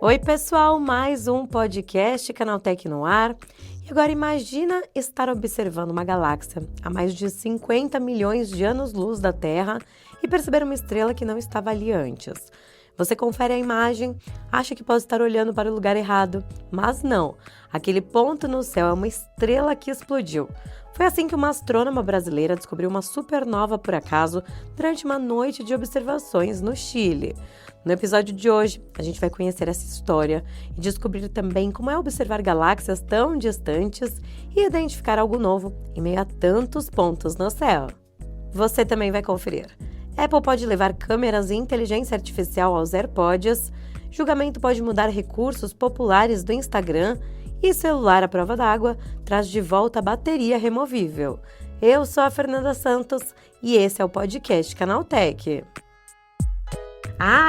Oi, pessoal, mais um podcast Canaltech no ar. E agora imagina estar observando uma galáxia a mais de 50 milhões de anos-luz da Terra e perceber uma estrela que não estava ali antes. Você confere a imagem, acha que pode estar olhando para o lugar errado, mas não. Aquele ponto no céu é uma estrela que explodiu. Foi assim que uma astrônoma brasileira descobriu uma supernova por acaso durante uma noite de observações no Chile. No episódio de hoje, a gente vai conhecer essa história e descobrir também como é observar galáxias tão distantes e identificar algo novo em meio a tantos pontos no céu. Você também vai conferir. Apple pode levar câmeras e inteligência artificial aos AirPods, julgamento pode mudar recursos populares do Instagram e celular à prova d'água traz de volta a bateria removível. Eu sou a Fernanda Santos e esse é o podcast Canaltech.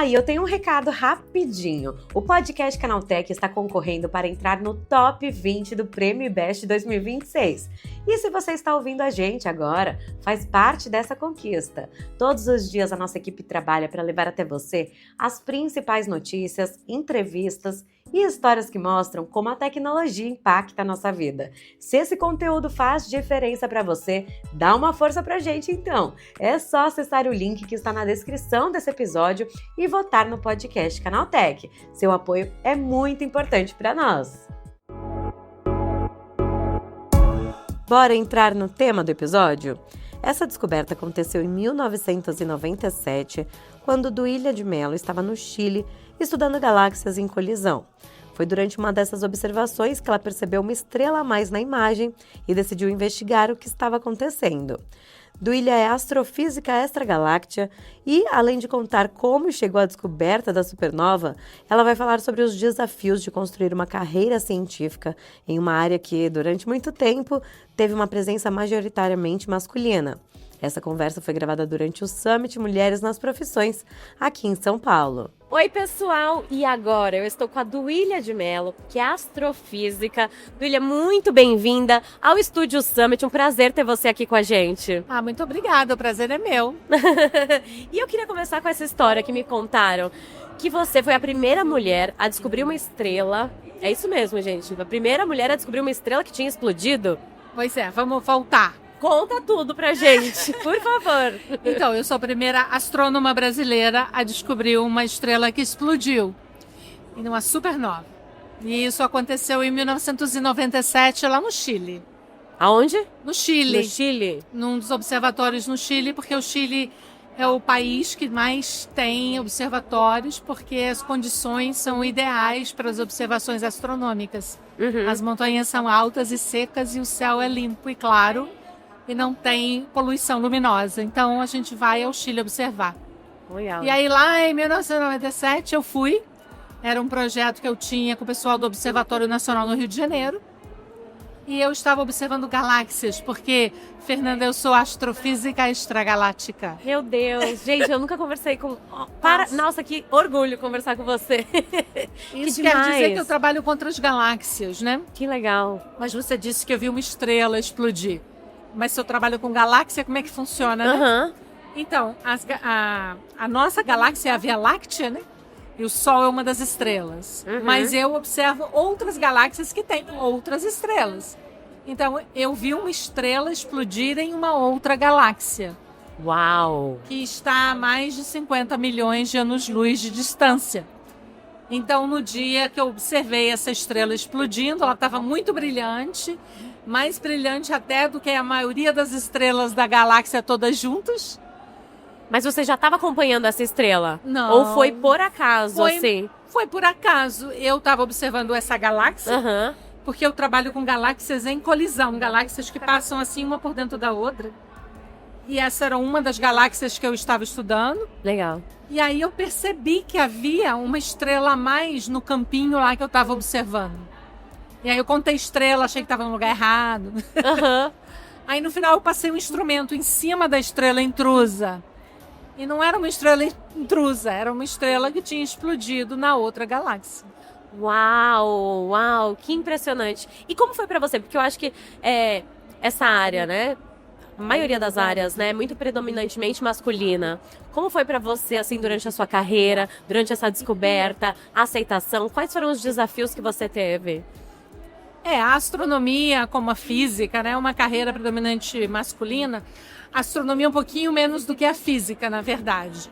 E eu tenho um recado rapidinho. O podcast Canaltech está concorrendo para entrar no top 20 do Prêmio Best 2026. E se você está ouvindo a gente agora, faz parte dessa conquista. Todos os dias a nossa equipe trabalha para levar até você as principais notícias, entrevistas e histórias que mostram como a tecnologia impacta a nossa vida. Se esse conteúdo faz diferença para você, dá uma força pra gente então. É só acessar o link que está na descrição desse episódio e votar no podcast Canaltech. Seu apoio é muito importante para nós. Bora entrar no tema do episódio? Essa descoberta aconteceu em 1997, quando Duília de Mello estava no Chile estudando galáxias em colisão. Foi durante uma dessas observações que ela percebeu uma estrela a mais na imagem e decidiu investigar o que estava acontecendo. Duília é astrofísica extragaláctea e, além de contar como chegou à descoberta da supernova, ela vai falar sobre os desafios de construir uma carreira científica em uma área que, durante muito tempo, teve uma presença majoritariamente masculina. Essa conversa foi gravada durante o Summit Mulheres nas Profissões, aqui em São Paulo. Oi, pessoal! E agora eu estou com a Duília de Mello, que é astrofísica. Duília, muito bem-vinda ao Estúdio Summit. Um prazer ter você aqui com a gente. Muito obrigada, o prazer é meu. E eu queria começar com essa história que me contaram, que você foi a primeira mulher a descobrir uma estrela. É isso mesmo, gente. A primeira mulher a descobrir uma estrela que tinha explodido. Pois é, vamos voltar. Conta tudo pra gente, por favor. Então, eu sou a primeira astrônoma brasileira a descobrir uma estrela que explodiu em uma supernova. E isso aconteceu em 1997, lá no Chile. Aonde? No Chile. No Chile? Num dos observatórios no Chile, porque o Chile é o país que mais tem observatórios, porque as condições são ideais para as observações astronômicas. Uhum. As montanhas são altas e secas e o céu é limpo e claro. E não tem poluição luminosa. Então, a gente vai ao Chile observar. Legal. E aí, lá em 1997, eu fui. Era um projeto que eu tinha com o pessoal do Observatório Nacional no Rio de Janeiro. E eu estava observando galáxias, porque, Fernanda, eu sou astrofísica extragaláctica. Meu Deus, gente, eu nunca conversei com... Nossa, que orgulho conversar com você. Isso quer dizer que eu trabalho com outras galáxias, né? Que legal. Mas você disse que eu vi uma estrela explodir. Mas se eu trabalho com galáxia, como é que funciona, né? Uhum. Então, a nossa galáxia é a Via Láctea, né? E o Sol é uma das estrelas. Uhum. Mas eu observo outras galáxias que têm outras estrelas. Então, eu vi uma estrela explodir em uma outra galáxia. Uau! Que está a mais de 50 milhões de anos-luz de distância. Então, no dia que eu observei essa estrela explodindo, ela estava muito brilhante, mais brilhante até do que a maioria das estrelas da galáxia todas juntas. Mas você já estava acompanhando essa estrela? Não. Ou foi por acaso, assim? Foi por acaso. Eu estava observando essa galáxia, porque eu trabalho com galáxias em colisão, galáxias que passam assim uma por dentro da outra. E essa era uma das galáxias que eu estava estudando. Legal. E aí eu percebi que havia uma estrela a mais no campinho lá que eu estava observando. E aí eu contei estrela, achei que estava no lugar errado. Aí no final eu passei um instrumento em cima da estrela intrusa. E não era uma estrela intrusa, era uma estrela que tinha explodido na outra galáxia. Uau, uau, que impressionante. E como foi pra você? Porque eu acho que essa área, né? a maioria das áreas, né, muito predominantemente masculina. Como foi para você, assim, durante a sua carreira, durante essa descoberta, aceitação? Quais foram os desafios que você teve? A astronomia, como a física, né, é uma carreira predominante masculina. A astronomia é um pouquinho menos do que a física, na verdade.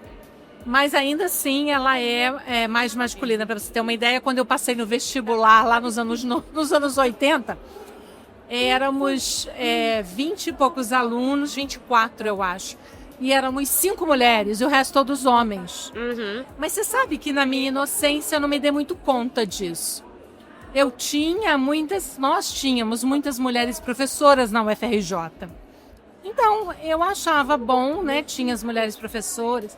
Mas ainda assim ela é mais masculina. Para você ter uma ideia, quando eu passei no vestibular lá nos anos 80, éramos 20 e poucos alunos, 24 eu acho. E éramos 5 mulheres e o resto todos homens. Uhum. Mas você sabe que na minha inocência eu não me dei muito conta disso. Nós tínhamos muitas mulheres professoras na UFRJ. Então eu achava bom, né? Tinha as mulheres professoras.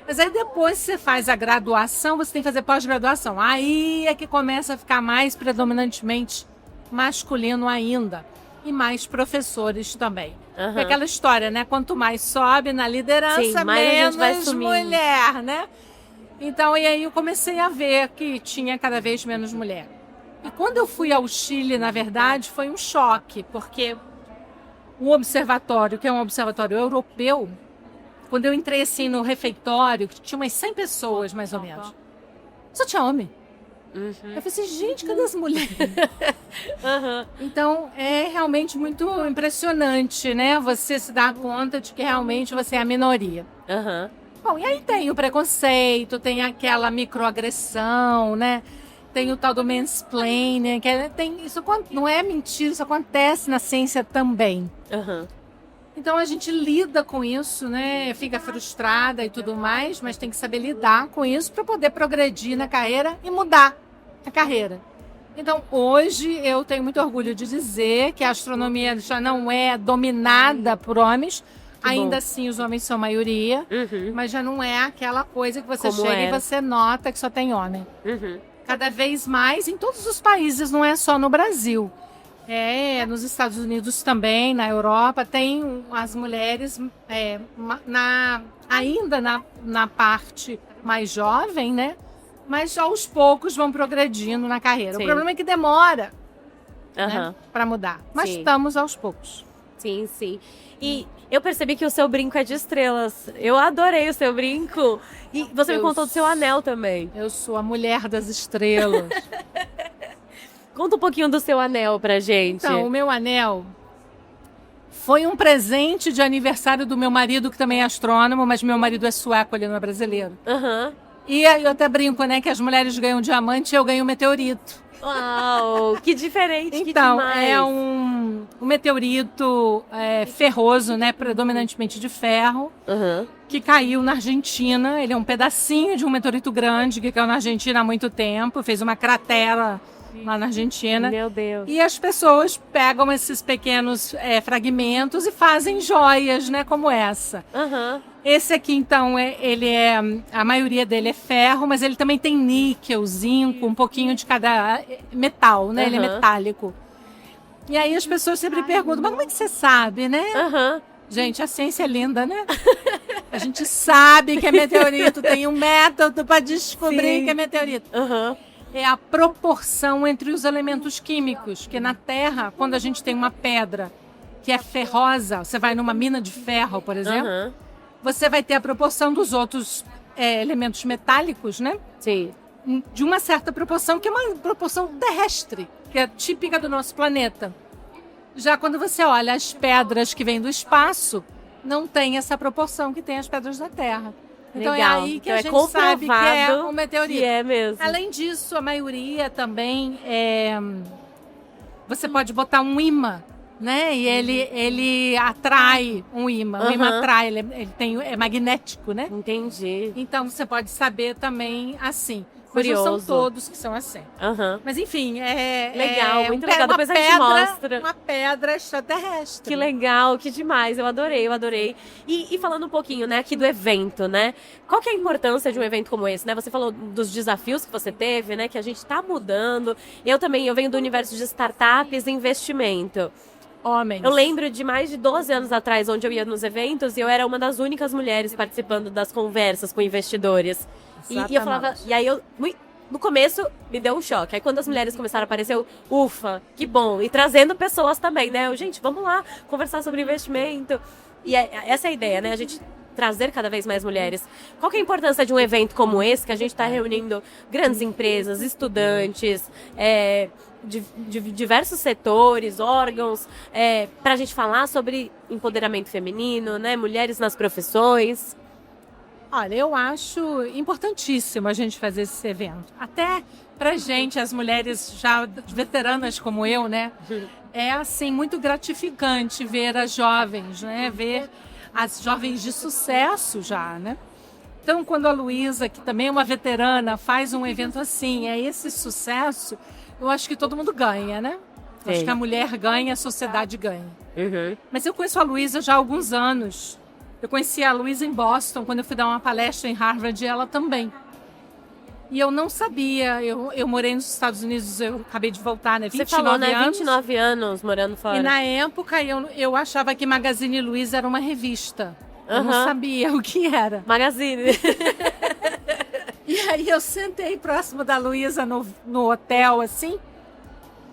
Mas aí depois que você faz a graduação, você tem que fazer pós-graduação. Aí é que começa a ficar mais predominantemente masculino ainda. E mais professores também. Uhum. É aquela história, né? Quanto mais sobe na liderança, sim, mais a gente vai menos sumindo. mulher, né? Então, e aí eu comecei a ver que tinha cada vez menos mulher. E quando eu fui ao Chile, na verdade, foi um choque, porque o observatório, que é um observatório europeu, quando eu entrei assim no refeitório, que tinha umas 100 pessoas, mais ou menos, só tinha homem. Uhum. Eu falei assim, gente, cadê as mulheres? Uhum. Então, é realmente muito impressionante, né? Você se dar conta de que realmente você é a minoria. Uhum. Bom, e aí tem o preconceito, tem aquela microagressão, né? Tem o tal do mansplaining, isso não é mentira, isso acontece na ciência também. Uhum. Então a gente lida com isso, né? Fica frustrada e tudo mais, mas tem que saber lidar com isso para poder progredir na carreira e mudar a carreira. Então hoje eu tenho muito orgulho de dizer que a astronomia já não é dominada por homens. Ainda assim os homens são maioria, mas já não é aquela coisa que você chega e você nota que só tem homem. Uhum. Cada vez mais em todos os países, não é só no Brasil. Nos Estados Unidos também, na Europa, tem as mulheres ainda na parte mais jovem, né? Mas aos poucos vão progredindo na carreira. Sim. O problema é que demora Uhum. para mudar. Mas Sim. estamos aos poucos. Sim, sim. E eu percebi que o seu brinco é de estrelas. Eu adorei o seu brinco. E você me contou do seu anel também. Eu sou a mulher das estrelas. Conta um pouquinho do seu anel pra gente. Então, o meu anel foi um presente de aniversário do meu marido, que também é astrônomo, mas meu marido é sueco, ele não é brasileiro. Uhum. E aí eu até brinco, né, que as mulheres ganham diamante e eu ganho meteorito. Uau, que diferente, que Então, demais. é um meteorito ferroso, né, predominantemente de ferro, Uhum. que caiu na Argentina. Ele é um pedacinho de um meteorito grande que caiu na Argentina há muito tempo, fez uma cratera lá na Argentina. Meu Deus. E as pessoas pegam esses pequenos fragmentos e fazem joias, né, como essa. Uhum. Esse aqui, então, a maioria dele é ferro, mas ele também tem níquel, zinco, um pouquinho de cada metal, né? Ele é metálico. E aí as pessoas sempre perguntam, mas como é que você sabe, né? Uhum. Gente, a ciência é linda, né? A gente sabe que é meteorito, tem um método para descobrir que é meteorito. Uhum. É a proporção entre os elementos químicos, que na Terra, quando a gente tem uma pedra que é ferrosa, você vai numa mina de ferro, por exemplo, você vai ter a proporção dos outros elementos metálicos, né? Sim. De uma certa proporção, que é uma proporção terrestre, que é típica do nosso planeta. Já quando você olha as pedras que vêm do espaço, não tem essa proporção que tem as pedras da Terra. Então Legal. é aí que Então a gente sabe que é um meteorito. Que é mesmo. Além disso, a maioria também você pode botar um imã, né? E ele atrai um imã. O imã atrai, ele é magnético, né? Entendi. Então você pode saber também assim. Curioso. Mas não são todos que são assim. Uhum. Mas enfim, legal, muito legal. Depois a gente mostra. Uma pedra extraterrestre. Que legal, que demais. Eu adorei, eu adorei. E falando um pouquinho, né, aqui do evento, né? Qual que é a importância de um evento como esse, né? Você falou dos desafios que você teve, né? Que a gente tá mudando. Eu venho do universo de startups e investimento. Homens. Eu lembro de mais de 12 anos atrás, onde eu ia nos eventos, e eu era uma das únicas mulheres participando das conversas com investidores. E eu falava, e aí eu, no começo me deu um choque. Aí quando as mulheres começaram a aparecer, ufa, que bom. E trazendo pessoas também, né? Gente, vamos lá conversar sobre investimento. E essa é a ideia, né? A gente trazer cada vez mais mulheres. Qual que é a importância de um evento como esse, que a gente está reunindo grandes empresas, estudantes, de diversos setores, órgãos, para a gente falar sobre empoderamento feminino, né? Mulheres nas profissões? Olha, eu acho importantíssimo a gente fazer esse evento. Até pra gente, as mulheres já veteranas como eu, né? É, assim, muito gratificante ver as jovens, né? Ver as jovens de sucesso já, né? Então, quando a Luísa, que também é uma veterana, faz um evento assim, esse sucesso, eu acho que todo mundo ganha, né? Sim. Acho que a mulher ganha, a sociedade ganha. Uhum. Mas eu conheço a Luísa já há alguns anos. Eu conheci a Luísa em Boston, quando eu fui dar uma palestra em Harvard, e ela também. E eu não sabia, eu morei nos Estados Unidos, eu acabei de voltar, né? 29 Você falou, né? anos. 29 anos morando fora. E na época eu achava que Magazine Luiza era uma revista. Eu não sabia o que era. Magazine. E aí eu sentei próximo da Luísa no hotel, assim.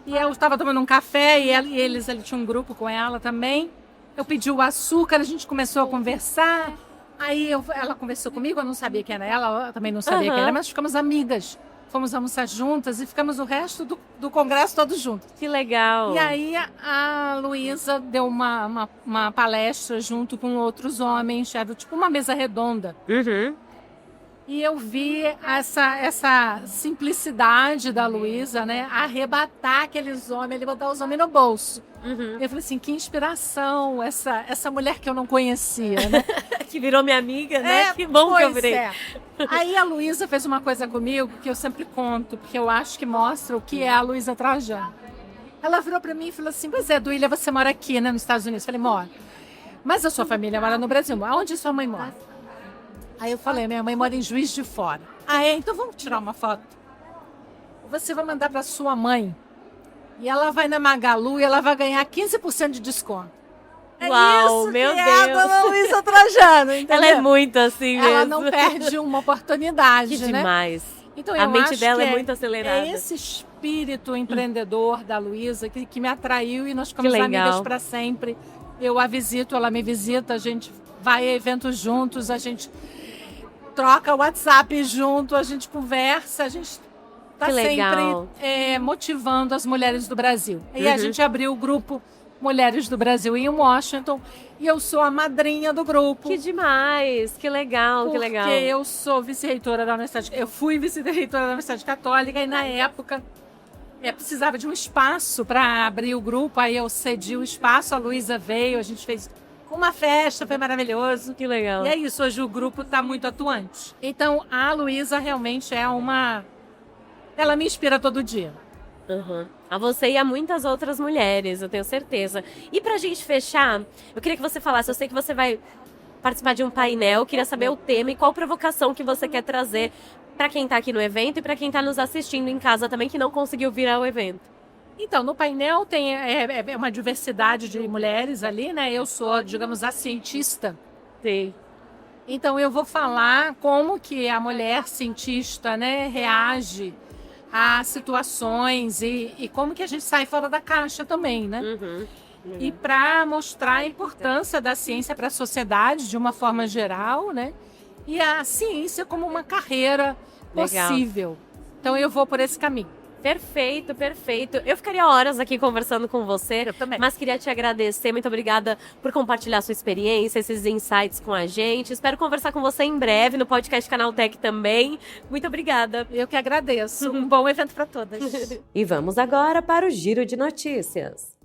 E eu estava tomando um café e eles tinham um grupo com ela também. Eu pedi o açúcar, a gente começou a conversar. Aí ela conversou comigo, eu não sabia quem era ela, eu também não sabia quem era, mas ficamos amigas. Fomos almoçar juntas e ficamos o resto do congresso todos juntos. Que legal. E aí a Luísa deu uma palestra junto com outros homens, era tipo uma mesa redonda. Uhum. E eu vi essa simplicidade da Luísa, né? Arrebatar aqueles homens, ele botar os homens no bolso. Uhum. Eu falei assim, que inspiração, essa mulher que eu não conhecia, né? Que virou minha amiga, né? Que bom que eu virei. Aí a Luísa fez uma coisa comigo que eu sempre conto, porque eu acho que mostra o que é a Luísa Trajano. Ela virou pra mim e falou assim, pois é, Duília, você mora aqui, né, nos Estados Unidos? Eu falei, mora. Mas a sua família mora no Brasil. Aonde sua mãe mora? Aí eu falei, minha mãe mora em Juiz de Fora. Ah, então vamos tirar uma foto. Você vai mandar pra sua mãe. E ela vai na Magalu e ela vai ganhar 15% de desconto. Uau, isso meu que Deus. É a dona Luísa Trajano, entendeu? Ela é muito assim mesmo. Ela não perde uma oportunidade, Que né? demais. Então, a eu mente acho dela que é muito acelerada. É esse espírito empreendedor da Luísa que me atraiu e nós ficamos legal. amigas para sempre. Eu a visito, ela me visita, a gente vai a eventos juntos, a gente troca o WhatsApp junto, a gente conversa, a gente está sempre motivando as mulheres do Brasil. E a gente abriu o grupo Mulheres do Brasil em Washington e eu sou a madrinha do grupo. Que demais, que legal, que legal. Porque eu sou vice-reitora da Universidade, eu fui vice-reitora da Universidade Católica e na época precisava de um espaço para abrir o grupo, aí eu cedi o espaço, a Luísa veio, a gente fez uma festa, foi maravilhoso. Que legal. E é isso, hoje o grupo está muito atuante. Então a Luísa realmente ela me inspira todo dia. Uhum. A você e a muitas outras mulheres, eu tenho certeza. E pra gente fechar, eu queria que você falasse, eu sei que você vai participar de um painel, queria saber o tema e qual provocação que você quer trazer para quem tá aqui no evento e para quem tá nos assistindo em casa também que não conseguiu vir ao evento. Então, no painel tem uma diversidade de mulheres ali, né? Eu sou, digamos, a cientista. Sim. Então, eu vou falar como que a mulher cientista, né, reage a situações e como que a gente sai fora da caixa também, né? Uhum. E para mostrar a importância da ciência para a sociedade de uma forma geral, né? E a ciência como uma carreira possível. Então eu vou por esse caminho. Perfeito, perfeito. Eu ficaria horas aqui conversando com você, Eu também. Mas queria te agradecer. Muito obrigada por compartilhar sua experiência, esses insights com a gente. Espero conversar com você em breve no podcast Canaltech também. Muito obrigada. Eu que agradeço. Um bom evento para todas. E vamos agora para o Giro de Notícias.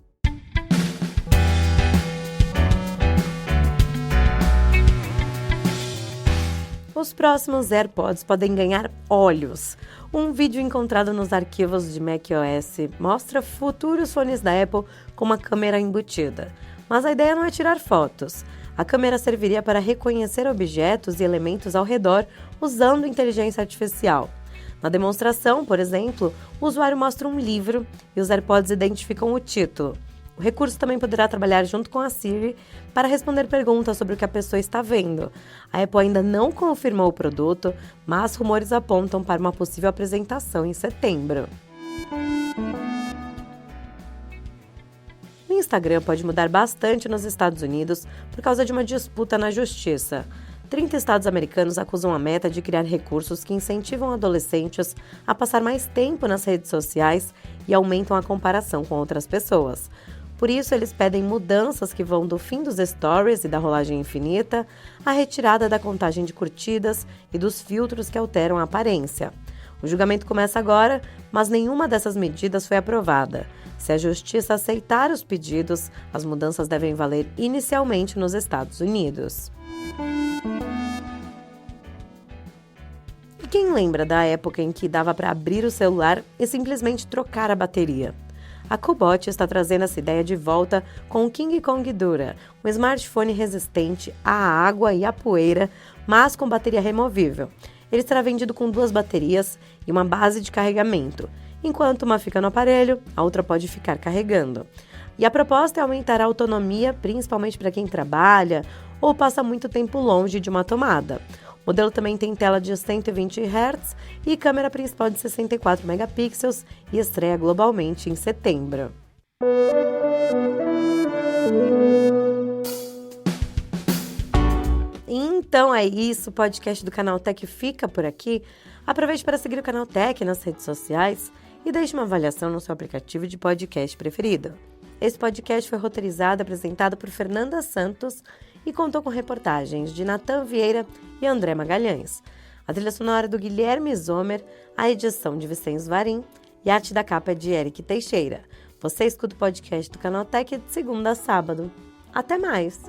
Os próximos AirPods podem ganhar olhos. Um vídeo encontrado nos arquivos de macOS mostra futuros fones da Apple com uma câmera embutida. Mas a ideia não é tirar fotos. A câmera serviria para reconhecer objetos e elementos ao redor usando inteligência artificial. Na demonstração, por exemplo, o usuário mostra um livro e os AirPods identificam o título. O recurso também poderá trabalhar junto com a Siri para responder perguntas sobre o que a pessoa está vendo. A Apple ainda não confirmou o produto, mas rumores apontam para uma possível apresentação em setembro. O Instagram pode mudar bastante nos Estados Unidos por causa de uma disputa na justiça. 30 estados americanos acusam a Meta de criar recursos que incentivam adolescentes a passar mais tempo nas redes sociais e aumentam a comparação com outras pessoas. Por isso, eles pedem mudanças que vão do fim dos stories e da rolagem infinita à retirada da contagem de curtidas e dos filtros que alteram a aparência. O julgamento começa agora, mas nenhuma dessas medidas foi aprovada. Se a justiça aceitar os pedidos, as mudanças devem valer inicialmente nos Estados Unidos. E quem lembra da época em que dava para abrir o celular e simplesmente trocar a bateria? A Cobot está trazendo essa ideia de volta com o King Kong Dura, um smartphone resistente à água e à poeira, mas com bateria removível. Ele será vendido com 2 baterias e uma base de carregamento. Enquanto uma fica no aparelho, a outra pode ficar carregando. E a proposta é aumentar a autonomia, principalmente para quem trabalha ou passa muito tempo longe de uma tomada. O modelo também tem tela de 120 Hz e câmera principal de 64 megapixels e estreia globalmente em setembro. Então é isso, o podcast do Canaltech fica por aqui. Aproveite para seguir o Canaltech nas redes sociais e deixe uma avaliação no seu aplicativo de podcast preferido. Esse podcast foi roteirizado e apresentado por Fernanda Santos e contou com reportagens de Natan Vieira e André Magalhães. A trilha sonora é do Guilherme Zomer, a edição de Vicens Varim e a arte da capa é de Eric Teixeira. Você escuta o podcast do Canaltech de segunda a sábado. Até mais!